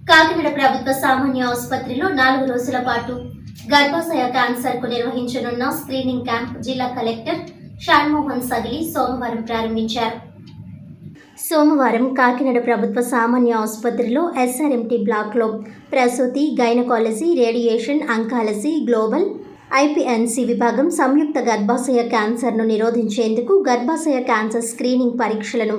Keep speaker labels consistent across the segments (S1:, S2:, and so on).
S1: కాకినాడ ప్రభుత్వ సామాన్య ఆసుపత్రిలో 4 రోజుల పాటు గర్భాశయ క్యాన్సర్ కు నిర్వహించనున్న స్క్రీనింగ్ క్యాంప్ జిల్లా కలెక్టర్ షణ్మోహన్ సగిలి సోమవారం ప్రారంభించారు. సోమవారం కాకినాడ ప్రభుత్వ సామాన్య ఆసుపత్రిలో ఎస్ఆర్ఎంటీ బ్లాక్లో ప్రసూతి, గైనకాలజీ, రేడియేషన్, అంకాలజీ, గ్లోబల్, ఐపీఎన్సీ విభాగం సంయుక్త గర్భాశయ క్యాన్సర్ను నిరోధించేందుకు గర్భాశయ క్యాన్సర్ స్క్రీనింగ్ పరీక్షలను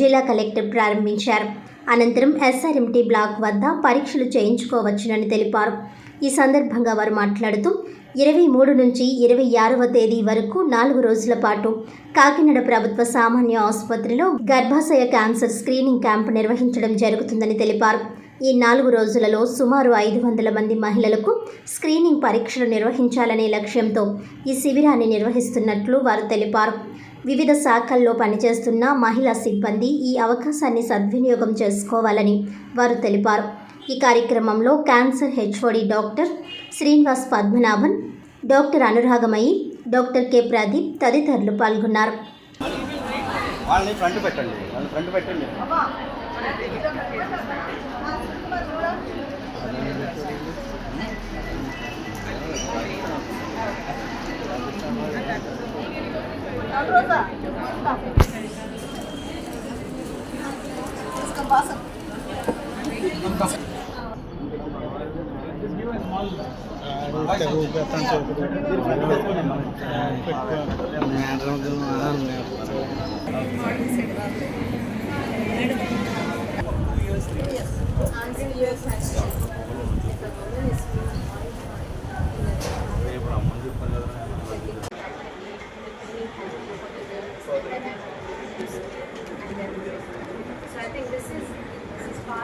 S1: జిల్లా కలెక్టర్ ప్రారంభించారు. అనంతరం ఎస్ఆర్ఎంటీ బ్లాక్ వద్ద పరీక్షలు చేయించుకోవచ్చునని తెలిపారు. ఈ సందర్భంగా వారు మాట్లాడుతూ 23 నుంచి 26వ తేదీ వరకు 4 రోజుల పాటు కాకినాడ ప్రభుత్వ సామాన్య ఆసుపత్రిలో గర్భాశయ క్యాన్సర్ స్క్రీనింగ్ క్యాంపు నిర్వహించడం జరుగుతుందని తెలిపారు. ఈ 4 రోజులలో సుమారు 500 మంది మహిళలకు స్క్రీనింగ్ పరీక్షలు నిర్వహించాలనే లక్ష్యంతో ఈ శిబిరాన్ని నిర్వహిస్తున్నట్లు వారు తెలిపారు. వివిధ శాఖల్లో పనిచేస్తున్న మహిళా సిబ్బంది ఈ అవకాశాన్ని సద్వినియోగం చేసుకోవాలని వారు తెలిపారు. ఈ కార్యక్రమంలో cancer HOD doctor Srinivas Padmanabhan, doctor Anuragamayi, doctor K Pradeep తదితరులు పాల్గొన్నారు.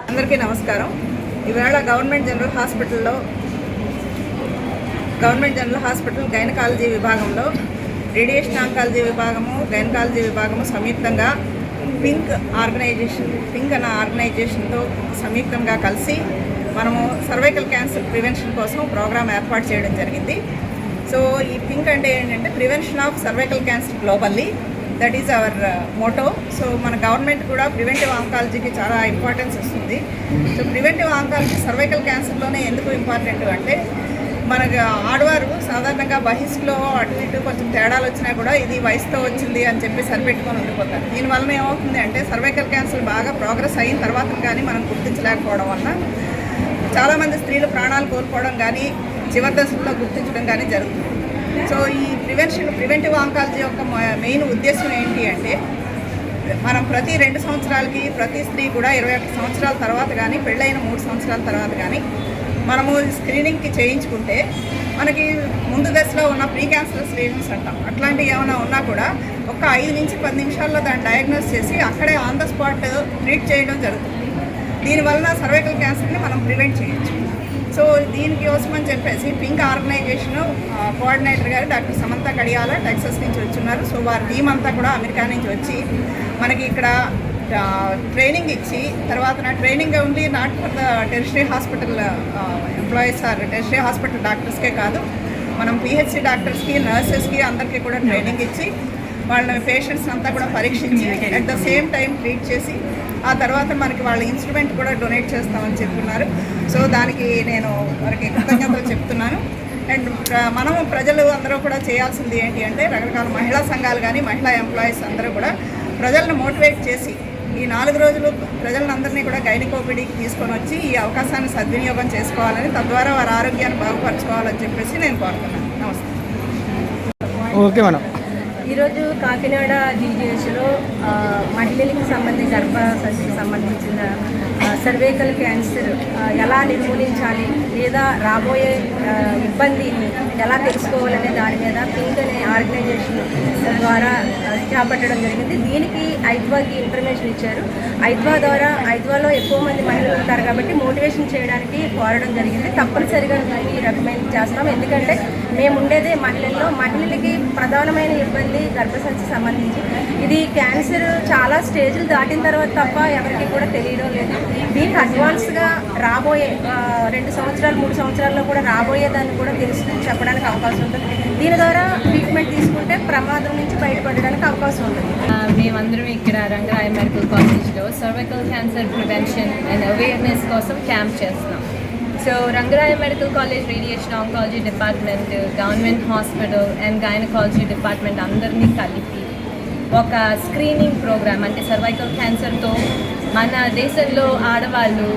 S2: అందరికీ నమస్కారం. ఈవేళ గవర్నమెంట్ జనరల్ హాస్పిటల్ గైనకాలజీ విభాగంలో రేడియేషన్ ఆంకాలజీ విభాగము, గైనకాలజీ విభాగము సంయుక్తంగా పింక్ అనే ఆర్గనైజేషన్తో సంయుక్తంగా కలిసి మనము సర్వైకల్ క్యాన్సర్ ప్రివెన్షన్ కోసం ప్రోగ్రామ్ ఏర్పాటు చేయడం జరిగింది. సో ఈ పింక్ అంటే ఏంటంటే prevention of cervical cancer globally, that is our motto. So మన గవర్నమెంట్ కూడా ప్రివెంటివ్ ఆంకాలజీకి చాలా ఇంపార్టెన్స్ ఇస్తుంది. సో ప్రివెంటివ్ ఆంకాలజీ సర్వైకల్ క్యాన్సర్లోనే ఎందుకు ఇంపార్టెంట్ అంటే, మనకు ఆడవారు సాధారణంగా బహిష్లో అటు ఇటు కొంచెం తేడాలు వచ్చినా కూడా ఇది వయసుతో వచ్చింది అని చెప్పి సరిపెట్టుకొని ఉండిపోతారు. దీనివల్ల ఏమవుతుంది అంటే సర్వైకల్ క్యాన్సర్ బాగా ప్రోగ్రెస్ అయిన తర్వాత కానీ మనం గుర్తించలేకపోవడం వల్ల చాలామంది స్త్రీలు ప్రాణాలు కోల్పోవడం కానీ చివరి దశలో గుర్తించడం కానీ జరుగుతుంది. సో ఈ ప్రివెంటివ్ ఆంకాలజీ యొక్క మెయిన్ ఉద్దేశం ఏంటి అంటే, మనం ప్రతి 2 సంవత్సరాలకి ప్రతి స్త్రీ కూడా 21 సంవత్సరాల తర్వాత కానీ పెళ్ళైన 3 సంవత్సరాల తర్వాత కానీ మనము స్క్రీనింగ్కి చేయించుకుంటే మనకి ముందు దశలో ఉన్న ప్రీ క్యాన్సర్ లీజన్స్ అంటాం, అట్లాంటివి ఏమైనా ఉన్నా కూడా ఒక 5 నుంచి 10 నిమిషాల్లో దాన్ని డయాగ్నోస్ చేసి అక్కడే ఆన్ ద స్పాట్ ట్రీట్ చేయడం జరుగుతుంది. దీనివల్ల సర్వైకల్ క్యాన్సర్ని మనం ప్రివెంట్ చేయొచ్చు. సో దీనికోసమని చెప్పేసి పింక్ ఆర్గనైజేషన్ కోఆర్డినేటర్ గారు డాక్టర్ సమంత కడియాల టెక్సస్ నుంచి వచ్చున్నారు. సో వారి టీం అంతా కూడా అమెరికా నుంచి వచ్చి మనకి ఇక్కడ ట్రైనింగ్ ఇచ్చి, తర్వాత నా training only not for the tertiary hospital employees or tertiary hospital డాక్టర్స్కే కాదు, మనం పిహెచ్సి డాక్టర్స్కి, నర్సెస్కి అందరికీ కూడా ట్రైనింగ్ ఇచ్చి వాళ్ళ పేషెంట్స్ అంతా కూడా పరీక్షించి at the same time treat చేసి ఆ తర్వాత మనకి వాళ్ళ ఇన్స్ట్రుమెంట్ కూడా డొనేట్ చేస్తామని చెప్తున్నారు. సో దానికి నేను వారికి కృతజ్ఞతలు చెప్తున్నాను. అండ్ మనము ప్రజలు అందరూ కూడా చేయాల్సింది ఏంటి అంటే, రకరకాల మహిళా సంఘాలు కానీ మహిళా ఎంప్లాయీస్ అందరూ కూడా ప్రజలను మోటివేట్ చేసి ఈ 4 రోజులు ప్రజలందరినీ కూడా గైనకోపిడీకి తీసుకొని వచ్చి ఈ అవకాశాన్ని సద్వినియోగం చేసుకోవాలని, తద్వారా వారి ఆరోగ్యాన్ని బాగుపరచుకోవాలని చెప్పేసి నేను కోరుతున్నాను. నమస్తే.
S3: Okay madam.
S4: ఈరోజు కాకినాడ జీజీహెచ్లో మహిళలకు సంబంధించి గర్భసంచికి సంబంధించిన సర్వైకల్ క్యాన్సర్ ఎలా నిర్మూలించాలి లేదా రాబోయే ఇబ్బందిని ఎలా తెలుసుకోవాలనే దాని మీద పింక్ అనే ఆర్గనైజేషన్ ద్వారా చేపట్టడం జరిగింది. దీనికి ఐద్వాకి ఇన్ఫర్మేషన్ ఇచ్చారు. ఐద్వాలో ఎక్కువ మంది మహిళలు ఉంటారు కాబట్టి మోటివేషన్ చేయడానికి కోరడం జరిగింది. తప్పనిసరిగా ఈ రికమెండ్ చేస్తాం. ఎందుకంటే మేము ఉండేదే మహిళలకి ప్రధానమైన ఇబ్బంది గర్భసంచికి సంబంధించి. ఇది క్యాన్సర్ చాలా స్టేజ్లు దాటిన తర్వాత తప్ప ఎవరికి కూడా తెలియడం లేదు. దీనికి అడ్వాన్స్గా రాబోయే 2 సంవత్సరాలు 3 సంవత్సరాల్లో కూడా రాబోయే దాన్ని కూడా తెలుసుకుని చెప్పడానికి అవకాశం ఉంటుంది. దీని ద్వారా ట్రీట్మెంట్ తీసుకుంటే ప్రమాదం నుంచి బయటపడడానికి అవకాశం ఉంటుంది.
S5: మేమందరం ఇక్కడ రంగరాయ మెడికల్ కాలేజ్లో cervical cancer prevention and awareness కోసం క్యాంప్ చేస్తున్నాం. So Rangaraya medical college radiation oncology department, government hospital and gynaecology department అందరినీ కలిపి ఒక స్క్రీనింగ్ ప్రోగ్రామ్, అంటే సర్వైకల్ క్యాన్సర్తో మన దేశంలో ఆడవాళ్ళు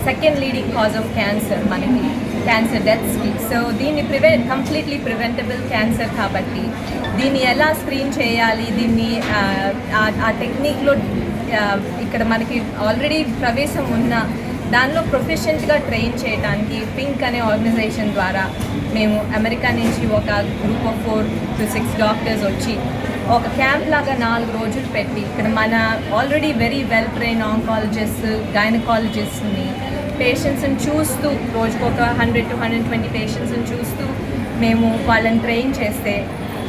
S5: second leading cause of cancer, మనకి క్యాన్సర్ డెత్స్కి. సో దీన్ని కంప్లీట్లీ ప్రివెంటబుల్ క్యాన్సర్ కాబట్టి దీన్ని ఎలా స్క్రీన్ చేయాలి, దీన్ని ఆ టెక్నిక్లో ఇక్కడ మనకి ఆల్రెడీ ప్రవేశం ఉన్న దానిలో ప్రొఫెషనల్గా ట్రైన్ చేయడానికి పింక్ అనే ఆర్గనైజేషన్ ద్వారా మేము అమెరికా నుంచి ఒక గ్రూప్ ఆఫ్ 4 to 6 డాక్టర్స్ వచ్చి ఒక క్యాంప్ లాగా 4 రోజులు పెట్టి ఇక్కడ మన already very well train oncologist, గైనకాలజిస్ట్ని పేషెంట్స్ని చూస్తూ రోజుకు ఒక 100 to 120 పేషెంట్స్ని చూస్తూ మేము వాళ్ళని ట్రైన్ చేస్తే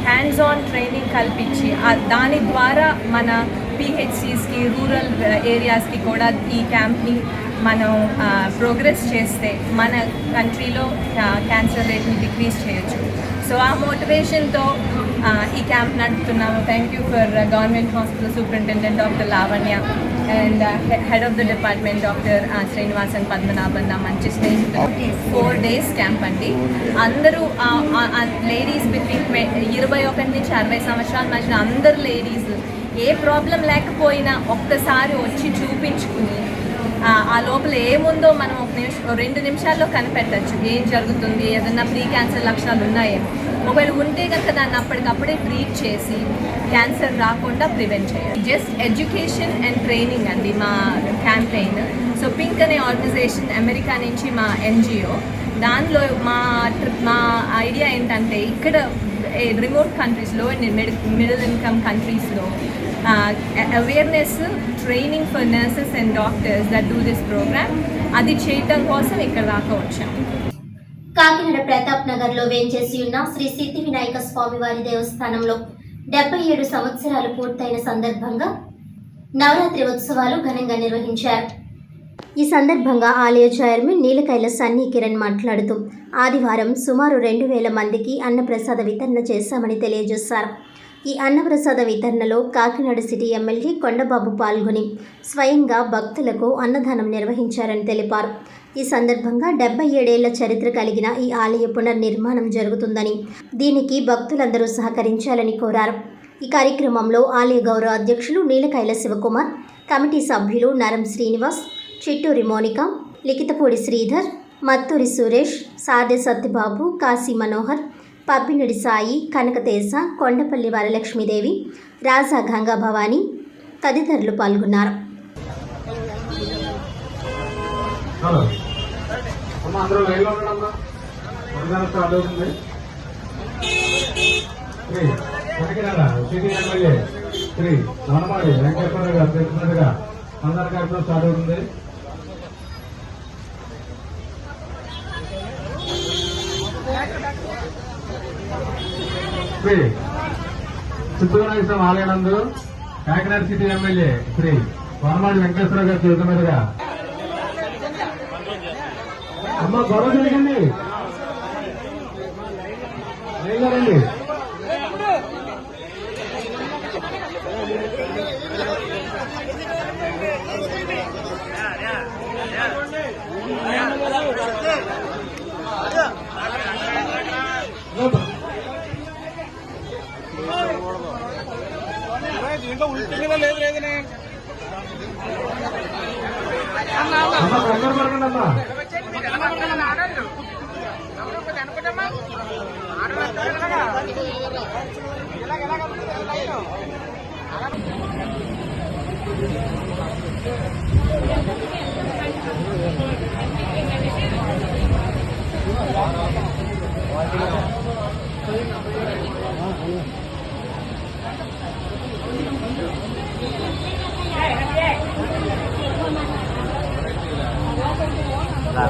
S5: హ్యాండ్స్ ఆన్ ట్రైనింగ్ కల్పించి దాని ద్వారా మన పిహెచ్సిస్కి, రూరల్ ఏరియాస్కి కూడా ఈ క్యాంప్ని మనం ప్రోగ్రెస్ చేస్తే మన కంట్రీలో క్యాన్సర్ రేట్ని డిక్రీజ్ చేయొచ్చు. సో ఆ మోటివేషన్తో ఈ క్యాంప్ నడుపుతున్నాము. Thank you for government hospital superintendent doctor Lavanya and head of the department doctor Srinivasan Padmanabhan, నా మంచి స్నేహితులు. 4 days క్యాంప్ అండి. అందరూ లేడీస్ బిట్వీన్ 21 నుంచి 60 సంవత్సరాల మధ్య అందరు లేడీస్ ఏ ప్రాబ్లం లేకపోయినా ఒక్కసారి వచ్చి చూపించుకుని ఆ లోపల ఏముందో మనం 2 నిమిషాల్లో కనిపెట్టచ్చు ఏం జరుగుతుంది, ఏదన్నా ప్రీ క్యాన్సర్ లక్షణాలు ఉన్నాయేమో. ఒకవేళ ఉంటే కనుక దాన్ని అప్పటికప్పుడే ట్రీట్ చేసి క్యాన్సర్ రాకుండా ప్రివెంట్ చేయాలి. జస్ట్ ఎడ్యుకేషన్ అండ్ ట్రైనింగ్ అండి మా క్యాంపెయిన్. సో పింక్ అనే ఆర్గనైజేషన్ అమెరికా నుంచి మా ఎన్జిఓ, దానిలో మా ఐడియా ఏంటంటే ఇక్కడ రిమోట్ కంట్రీస్లో అండ్ మిడిల్ ఇన్కమ్ కంట్రీస్లో awareness training for nurses and doctors that do this program, అది చేయటం కోసం ఇక్కడ దాకా వచ్చాం.
S1: కాకినాడ ప్రతాప్ నగర్ లో వేంచేసి ఉన్న శ్రీ సిద్ధి వినాయక స్వామి వారి దేవస్థానంలో 77 సంవత్సరాలు పూర్తయిన సందర్భంగా నవరాత్రి ఉత్సవాలు ఘనంగా నిర్వహించారు. ఈ సందర్భంగా ఆలయ చైర్మన్ నీలకైల సన్నీ కిరణ్ మాట్లాడుతూ ఆదివారం సుమారు 2000 మందికి అన్నప్రసాద వితరణ చేశామని తెలియజేశారు. ఈ అన్నప్రసాద వితరణలో కాకినాడ సిటీ ఎమ్మెల్యే కొండబాబు పాల్గొని స్వయంగా భక్తులకు అన్నదానం నిర్వహించారని తెలిపారు. ఈ సందర్భంగా 77 ఏళ్ల చరిత్ర కలిగిన ఈ ఆలయ పునర్నిర్మాణం జరుగుతుందని, దీనికి భక్తులందరూ సహకరించాలని కోరారు. ఈ కార్యక్రమంలో ఆలయ గౌరవ అధ్యక్షులు నీలకైల శివకుమార్, కమిటీ సభ్యులు నరం శ్రీనివాస్, చిట్టూరి మోనిక, లిఖితపూడి శ్రీధర్, మత్తూరి సురేష్, సాదె సత్యబాబు, కాశీ మనోహర్, పబ్బినుడి సాయి, కనకతేజ, కొండపల్లి వరలక్ష్మీదేవి, రాజా గంగా భవానీ తదితరులు పాల్గొన్నారు.
S6: చిత్తూరు ఆలయనందు కాకినాడ సిటీ ఎమ్మెల్యే శ్రీ వనమాడి వెంకటేశ్వర గారి చేతుల మీదుగా అమ్మ గొడవ జరిగింది రండి.
S3: దీంట్లో ఉల్టిగా లేదు లేదనే
S6: అమ్మ కంగారు పడకండి అమ్మా.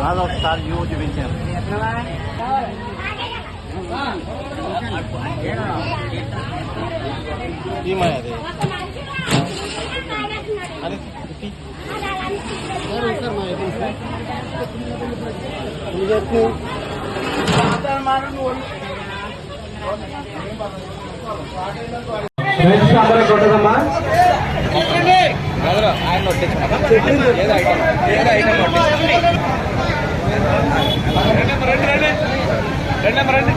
S7: రాదు ఒకసారి వ్యూ చూపించాను. ఈ మాది
S6: అందరూ కొట్టదమ్మా.
S3: రండి.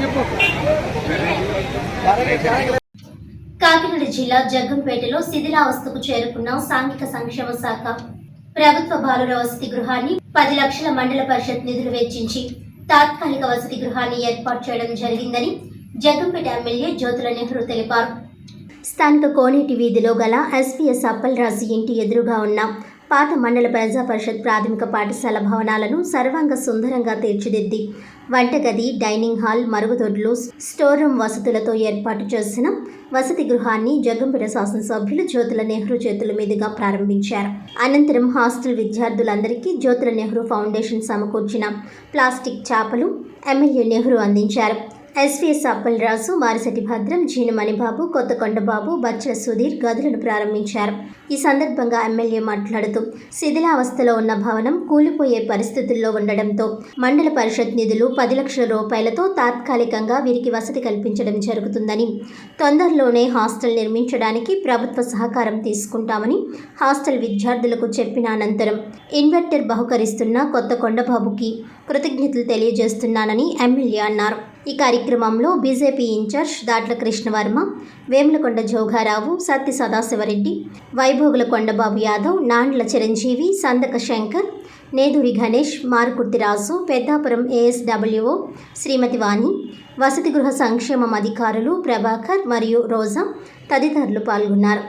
S3: చెప్పు.
S1: కాకినాడ జిల్లా జగ్గంపేటలో శిథిలావస్థకు చేరుకున్న సాంఘిక సంక్షేమ శాఖ ప్రభుత్వ బాలుర వసతి గృహాన్ని 10 లక్షల మండల పరిషత్ నిధులు వెచ్చించి తాత్కాలిక వసతి గృహాన్ని ఏర్పాటు చేయడం జరిగిందని జగ్గంపేట ఎమ్మెల్యే జ్యోతుల నెహ్రూ తెలిపారు. స్థానిక కోనేటి వీధిలో గల ఎస్పీఎస్ అప్పలరాజు ఇంటి ఎదురుగా ఉన్న పాత మండల ప్రజా పరిషత్ ప్రాథమిక పాఠశాల భవనాలను సర్వాంగ సుందరంగా తీర్చిదిద్ది వంటగది, డైనింగ్ హాల్, మరుగుదొడ్లు, స్టోర్ రూమ్ వసతులతో ఏర్పాటు చేసిన వసతి గృహాన్ని జగ్గంపేట శాసనసభ్యులు జ్యోతుల నెహ్రూ చేతుల మీదుగా ప్రారంభించారు. అనంతరం హాస్టల్ విద్యార్థులందరికీ జ్యోతుల నెహ్రూ ఫౌండేషన్ సమకూర్చిన ప్లాస్టిక్ చాపలు ఎమ్మెల్యే నెహ్రూ అందించారు. ఎస్వీఎస్ అప్పలరాజు, మారిశెట్టి భద్రం, జీను మణిబాబు, కొత్తకొండబాబు, బచ్చల సుధీర్ గదులను ప్రారంభించారు. ఈ సందర్భంగా ఎమ్మెల్యే మాట్లాడుతూ శిథిలావస్థలో ఉన్న భవనం కూలిపోయే పరిస్థితుల్లో ఉండడంతో మండల పరిషత్ నిధులు 10 లక్షల రూపాయలతో తాత్కాలికంగా వీరికి వసతి కల్పించడం జరుగుతుందని, తొందరలోనే హాస్టల్ నిర్మించడానికి ప్రభుత్వ సహకారం తీసుకుంటామని హాస్టల్ విద్యార్థులకు చెప్పిన అనంతరం ఇన్వెర్టర్ బహుకరిస్తున్న కొత్తకొండబాబుకి కృతజ్ఞతలు తెలియజేస్తున్నానని ఎమ్మెల్యే అన్నారు. ఈ కార్యక్రమంలో బీజేపీ ఇన్ఛార్జ్ దాట్ల కృష్ణవర్మ, వేములకొండ జోగారావు, సత్తి సదాశివరెడ్డి, వైభోగుల కొండబాబు యాదవ్, నాండ్ల చిరంజీవి, సందక శంకర్, నేదూరి గణేష్, మారుకుర్తి రాజు, పెద్దాపురం ఏఎస్డబ్ల్యూఓ శ్రీమతి వాణి, వసతి గృహ సంక్షేమం అధికారులు ప్రభాకర్ మరియు రోజా తదితరులు పాల్గొన్నారు.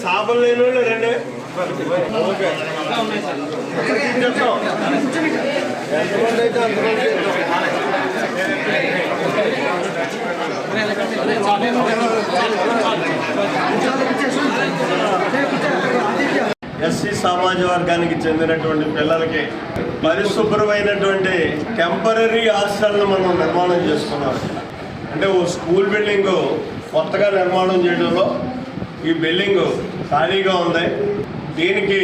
S3: సాబం లేని వాళ్ళు రండి. ఎంతమంది అయితే అంతమంది ఎస్సీ సమాజ వర్గానికి చెందినటువంటి పిల్లలకి పరిశుభ్రమైనటువంటి టెంపరీ హాస్టల్ను మనం నిర్మాణం చేసుకున్నాం. అంటే ఓ స్కూల్ బిల్డింగ్ కొత్తగా నిర్మాణం చేయడంలో ఈ బిల్డింగ్ ఖాళీగా ఉంది. దీనికి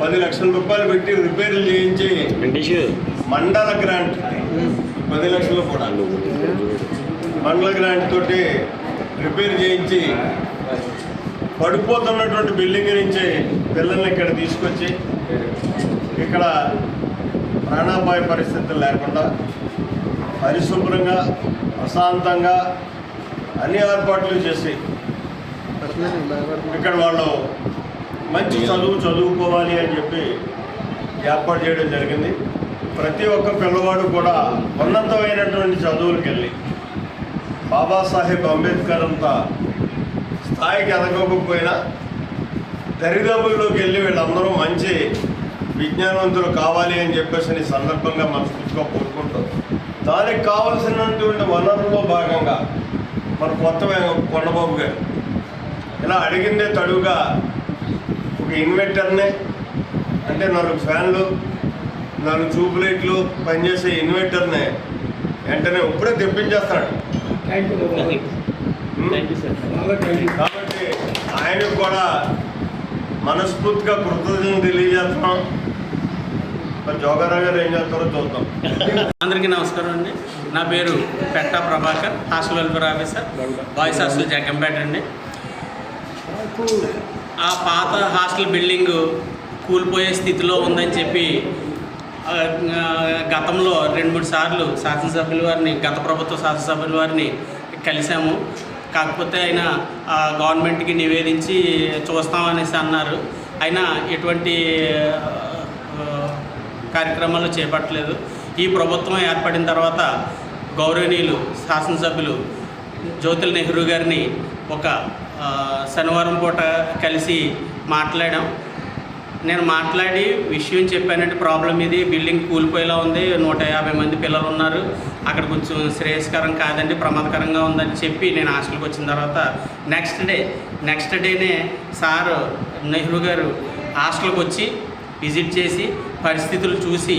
S3: 10 లక్షల రూపాయలు పెట్టి రిపేర్లు చేయించి మండల గ్రాంట్ 10 లక్షలు కూడా మండల గ్రాంట్ తోటి రిపేర్ చేయించి పడిపోతున్నటువంటి బిల్డింగ్ నుంచి పిల్లల్ని ఇక్కడ తీసుకొచ్చి ఇక్కడ ప్రాణాపాయ పరిస్థితులు లేకుండా పరిశుభ్రంగా ప్రశాంతంగా అన్ని ఏర్పాట్లు చేసి ఇక్కడ వాళ్ళు మంచి చదువుకోవాలి అని చెప్పి ఏర్పాటు చేయడం జరిగింది. ప్రతి ఒక్క పిల్లవాడు కూడా ఉన్నతమైనటువంటి చదువులకు వెళ్ళి బాబాసాహెబ్ అంబేద్కర్ అంత స్థాయికి ఎదగకపోయినా దరిదాపుల్లోకి వెళ్ళి వీళ్ళందరూ మంచి విజ్ఞానవంతులు కావాలి అని చెప్పేసి ఈ సందర్భంగా మనస్ఫూర్తిగా కోరుకుంటాం. దానికి కావాల్సినటువంటి వనరుల్లో భాగంగా మన కొత్త కొండబాబు గారు ఇలా అడిగిందే తడువుగా ఒక ఇన్వర్టర్ని, అంటే 4 ఫ్యాన్లు, 4 ట్యూబ్ లైట్లు పనిచేసే ఇన్వర్టర్ని వెంటనే ఇప్పుడే తెప్పించేస్తాడు. కాబట్టి ఆయనకు కూడా మనస్ఫూర్తిగా కృతజ్ఞతలు తెలియజేస్తున్నాం. మరి జోగారావు గారు ఏం చేస్తారో చూద్దాం.
S8: అందరికీ నమస్కారం అండి. నా పేరు పెట్టా Prabhakar, hostel welfare officer, boys hostel Jaggampeta అండి. ఆ పాత హాస్టల్ బిల్డింగ్ కూలిపోయే స్థితిలో ఉందని చెప్పి గతంలో 2-3 సార్లు శాసనసభ్యుల వారిని, గత ప్రభుత్వ శాసనసభ్యుల వారిని కలిసాము. కాకపోతే ఆయన గవర్నమెంట్కి నివేదించి చూస్తామనేసి అన్నారు. అయినా ఎటువంటి కార్యక్రమాలు చేపట్టలేదు. ఈ ప్రభుత్వం ఏర్పడిన తర్వాత గౌరవనీయులు శాసనసభ్యులు జ్యోతుల నెహ్రూ గారిని ఒక శనివారం పూట కలిసి మాట్లాడాం. నేను మాట్లాడి విషయం చెప్పానంటే ప్రాబ్లం ఇది, బిల్డింగ్ కూలిపోయేలా ఉంది, 150 మంది పిల్లలు ఉన్నారు, అక్కడ కొంచెం శ్రేయస్కరం కాదండి, ప్రమాదకరంగా ఉందని చెప్పి నేను హాస్టల్కి వచ్చిన తర్వాత నెక్స్ట్ డేనే సార్ నెహ్రూ గారు హాస్టల్కి వచ్చి విజిట్ చేసి పరిస్థితులు చూసి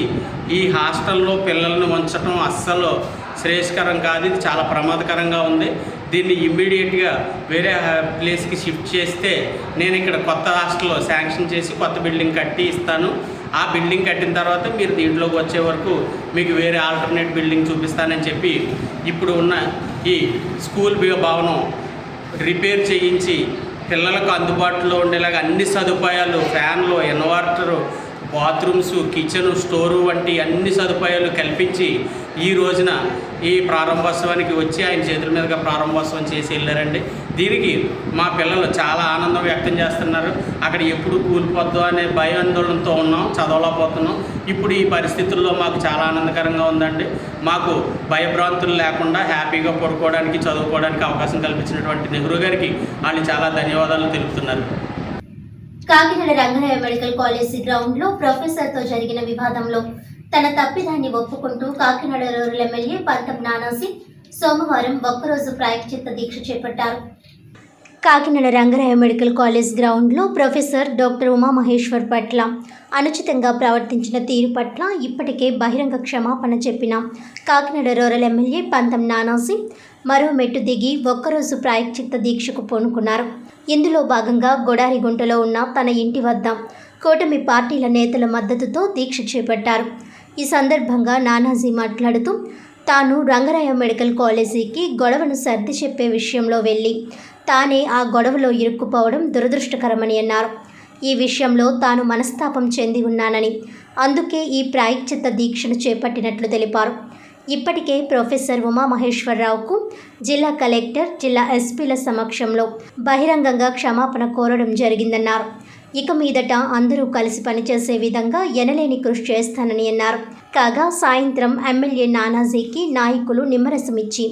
S8: ఈ హాస్టల్లో పిల్లల్ని ఉంచడం అస్సలు శ్రేయస్కరం కాదు, ఇది చాలా ప్రమాదకరంగా ఉంది, దీన్ని ఇమ్మీడియట్గా వేరే ప్లేస్కి షిఫ్ట్ చేస్తే నేను ఇక్కడ కొత్త హాస్టల్లో శాంక్షన్ చేసి కొత్త బిల్డింగ్ కట్టి ఇస్తాను, ఆ బిల్డింగ్ కట్టిన తర్వాత మీరు దీంట్లోకి వచ్చే వరకు మీకు వేరే ఆల్టర్నేట్ బిల్డింగ్ చూపిస్తానని చెప్పి ఇప్పుడు ఉన్న ఈ స్కూల్ భవనం రిపేర్ చేయించి పిల్లలకు అందుబాటులో ఉండేలాగా అన్ని సదుపాయాలు, ఫ్యాన్లు, ఇన్వర్టరు, బాత్రూమ్స్, కిచెన్, స్టోరు వంటి అన్ని సదుపాయాలు కల్పించి ఈ రోజున ఈ ప్రారంభోత్సవానికి వచ్చి ఆయన చేతుల మీదుగా ప్రారంభోత్సవం చేసి వెళ్ళారండి. దీనికి మా పిల్లలు చాలా ఆనందం వ్యక్తం చేస్తున్నారు. అక్కడ ఎప్పుడు కూలిపోద్దో అనే భయాందోళనతో ఉన్నాం, చదవలేకపోతున్నాం. ఇప్పుడు ఈ పరిస్థితుల్లో మాకు చాలా ఆనందకరంగా ఉందండి. మాకు భయభ్రాంతులు లేకుండా హ్యాపీగా పడుకోవడానికి, చదువుకోవడానికి అవకాశం కల్పించినటువంటి నెహ్రూ గారికి వాళ్ళు చాలా ధన్యవాదాలు తెలుపుతున్నారు.
S1: Kakinada Rangaraya medical college ground లో ప్రొఫెసర్ తో జరిగిన వివాదంలో తన తప్పిదాన్ని ఒప్పుకుంటూ కాకినాడ రూరల్ ఎమ్మెల్యే పంతం నానాసి సోమవారం ఒక్కరోజు ప్రాయశ్చిత్త దీక్ష చేపట్టారు. Kakinada Rangaraya medical college ground లో ప్రొఫెసర్ డాక్టర్ ఉమామహేశ్వర్ పట్ల అనుచితంగా ప్రవర్తించిన తీరు పట్ల ఇప్పటికే బహిరంగ క్షమాపణ చెప్పిన కాకినాడ రూరల్ ఎమ్మెల్యే పంతం నానాసి మరో మెట్టు దిగి ఒక్కరోజు ప్రాయశ్చిత్త దీక్షకు పూనుకున్నారు. ఇందులో భాగంగా గొడారిగుంటలో ఉన్న తన ఇంటి వద్ద కూటమి పార్టీల నేతల మద్దతుతో దీక్ష చేపట్టారు. ఈ సందర్భంగా నానాజీ మాట్లాడుతూ తాను రంగరాయ మెడికల్ కాలేజీకి గొడవను సర్ది చెప్పే విషయంలో వెళ్ళి తానే ఆ గొడవలో ఇరుక్కుపోవడం దురదృష్టకరమని అన్నారు. ఈ విషయంలో తాను మనస్తాపం చెంది ఉన్నానని, అందుకే ఈ ప్రాయశ్చిత్త దీక్షను చేపట్టినట్లు తెలిపారు. ఇప్పటికే ప్రొఫెసర్ ఉమామహేశ్వరరావుకు జిల్లా కలెక్టర్, జిల్లా ఎస్పీల సమక్షంలో బహిరంగంగా క్షమాపణ కోరడం జరిగిందన్నారు. ఇక మీదట అందరూ కలిసి పనిచేసే విధంగా ఎనలేని కృషి చేస్తానని అన్నారు. కాగా సాయంత్రం ఎమ్మెల్యే నానాజీకి నాయకులు నిమ్మరసమిచ్చి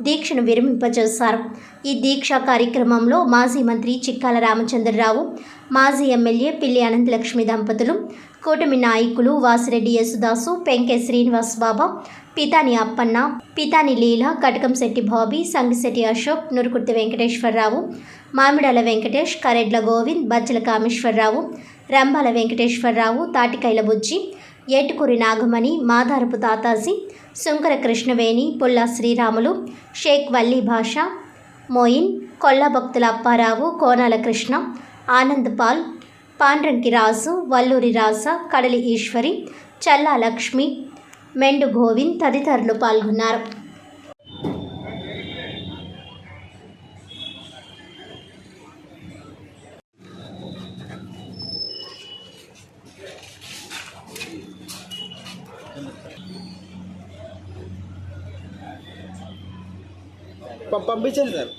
S1: దీక్షను విరమింపజేశారు. ఈ దీక్షా కార్యక్రమంలో మాజీ మంత్రి చిక్కాల రామచంద్రరావు, మాజీ ఎమ్మెల్యే పిల్లి అనంతలక్ష్మి దంపతులు, కూటమి నాయకులు వాసిరెడ్డి యేసుదాసు, పెంకే శ్రీనివాస్ బాబా, పితాని అప్పన్న, పితాని లీల, కటకంశెట్టి బాబీ, సంగిశెట్టి అశోక్, నురుకుర్తి వెంకటేశ్వరరావు, మామిడాల వెంకటేష్, కరెడ్ల గోవింద్, బజ్జల కామేశ్వరరావు, రంబాల వెంకటేశ్వరరావు, తాటికైల బుజ్జి, ఏటుకూరి నాగమణి, మాదారపు తాతాజీ, సుంకర కృష్ణవేణి, పుల్లా శ్రీరాములు, షేక్ వల్లీ భాషా, మోయిన్, కొల్లా భక్తుల అప్పారావు, కోనాల కృష్ణ, ఆనంద్ పాల్, పాండ్రంకి రాజు, వల్లూరి రాజ, కడలి ఈశ్వరి, చల్లా లక్ష్మి, మెండు గోవింద్ తదితరులు పాల్గొన్నారు.
S9: పంపించండి సార్,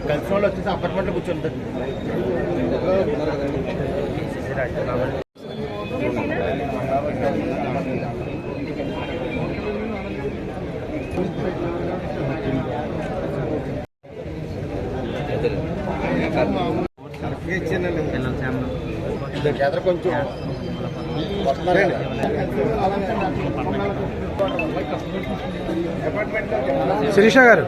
S9: కలిసిన వాళ్ళు వచ్చేసి అపార్ట్మెంట్లో కూర్చుంటారు. కొంచెం
S6: శిరీష గారు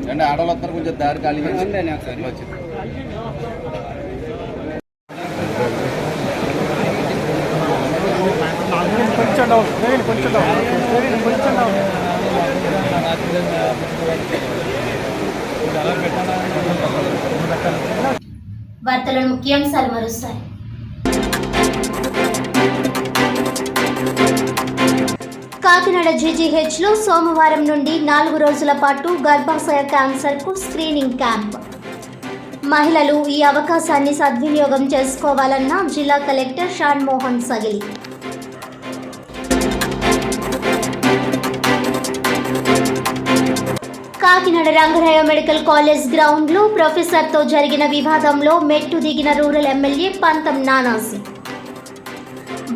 S9: అంటే ఆడవాళ్ళు వస్తారు కొంచెం దారి ఖాళీ వచ్చింది.
S1: వార్తలను ముఖ్యాంశాలు మరోసారి. కాకినాడ జీజీహెచ్లో సోమవారం నుండి 4 రోజుల పాటు గర్భాశయ క్యాన్సర్కు స్క్రీనింగ్ క్యాంప్. మహిళలు ఈ అవకాశాన్ని సద్వినియోగం చేసుకోవాలన్న జిల్లా collector Shan Mohan Sagili. Kakinada Rangaraya medical college గ్రౌండ్లో ప్రొఫెసర్తో జరిగిన వివాదంలో మెట్టు దిగిన రూరల్ ఎమ్మెల్యే పంతం నానాసి.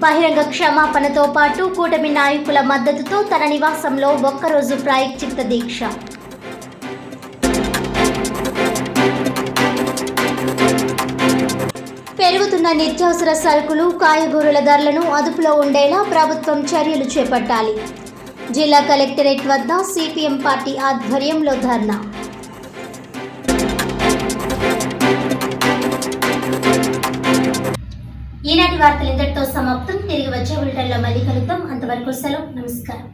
S1: బహిరంగ క్షమాపణతో పాటు కూటమి నాయకుల మద్దతుతో తన నివాసంలో ఒక్కరోజు ప్రాయశ్చిత్త దీక్ష. పెరుగుతున్న నిత్యావసర సరుకులు, కాయగూరల ధరలను అదుపులో ఉండేలా ప్రభుత్వం చర్యలు చేపట్టాలి. జిల్లా కలెక్టరేట్ వద్ద సిపిఎం పార్టీ ఆధ్వర్యంలో ధర్నా. ఈనాటి వార్తలు ఇంతటితో సమాప్తం. తిరిగి వచ్చే బులెటిన్లో మళ్ళీ కలుద్దాం. అంతవరకు సెలవు. నమస్కారం.